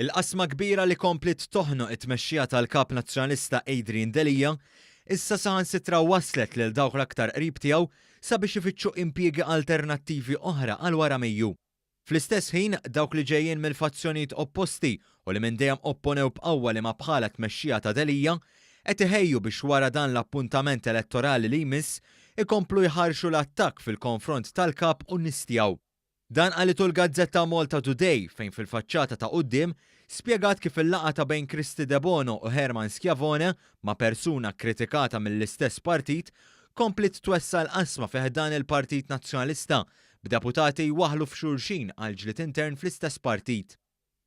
Il-qasma kbira li komplit toħnoq it-tmexxija tal-kap nazzjonalista Adrian Delija issa saħansitra waslet lil dawk l-aktar qrib tiegħu sabiex ifittxu impjiegi alternattivi oħra għal wara Mejju. Fl-istess ħin dawk li ġejjin mill-fazzjonijiet opposti u li minn dejjem opponew b'qawwa li ma bħala tmexxija ta' Delija qed iħejju biex wara dan l-appuntament elettorali li jmiss ikomplu jħarxu l-attakk fil-konfront tal-kap u nistjaw. Dan qalitu l-Gazzetta Malta Today fejn fil-faċċata ta' quddiem spjegat kif il-laqgħa ta' bejn Kristi De Bono u Herman Schiavone ma' persuna kritikata mill-istess partit komplit twessa l-qasma fih dan il-Partit Nazzjonalista b'deputati waħlu f'xulxin għal ġlied intern fl-istess partit.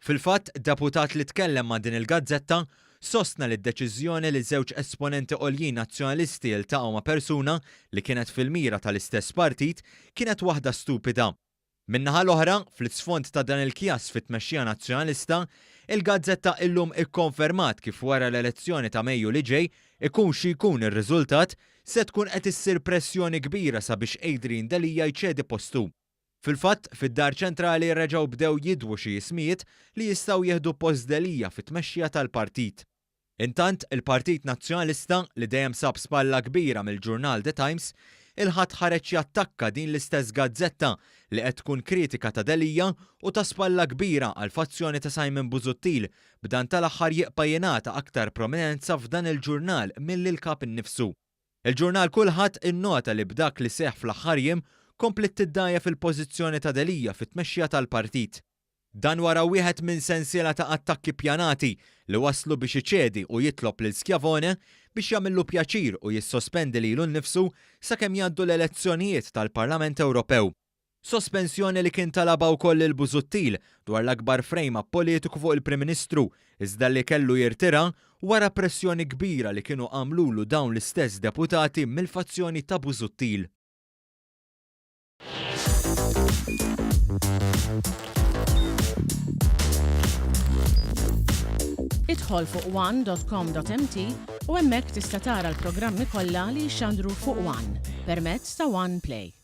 Fil-fatt, deputat li tkellem ma' din il-gazzetta sostna li d-deċiżjoni li żewġ esponenti għoljin nazzjonalisti iltaqgħu ma' persuna li kienet fil-mira tal-istess partit kienet waħda stupida. Min-naħa l-oħra, fl-isfond ta' dan il-kjas fit-tmexxija nazzjonalista, il-gazzetta illum ikkonfermat kif wara l-elezzjoni ta' Mejju li ġej ikun xi jkun ir-riżultat se tkun qed issir pressjoni kbira sabiex Adrian Delija jċedi postu. Fil-fatt, fid-Dar Ċentrali reġgħu bdew jidwu xi ismijiet li jistgħu jieħdu post Delija fit-tmexxija tal-partit. Intant, il-Partit Nazzjonalista li dejjem sab spalla kbira mill-ġurnal The Times il-ħadd ħareġ jattakka din l-istess gazzetta li qed tkun kritika ta' Delija u ta' spalla kbira għal fazzjoni ta' Simon Busuttil b'dan tal-aħħar jibqa' jingħata aktar prominenza f'dan il-ġurnal mill-kap innifsu. Il-ġurnal kulħadd innota li b'dak li seħħ fl-aħħar jiem komplet tiddajja fil-pożizzjoni ta' Delija fit-tmexxija tal-partit. Dan wara wieħed minn sensiela ta' attakki pjanati li waslu biex iċedi u jitlob lil Schiavone biex jagħmillu pjaċir u jissospendi lilu nnifsu sakemm jgħaddu l-elezzjonijiet tal-Parlament Ewropew. Sospensjoni li kien talaba wkoll il-Busuttil dwar l-akbar frejma politiku fuq il-Prim Ministru iżda li kellu jirtira wara pressjoni kbira li kienu għamlulu dawn l-istess deputati mill-fazzjoni ta' Busuttil. Idħol fuq one.com.mt u hemmhekk tista' tara l-programmi kollha li jxandru fuq One permezz ta' One Play.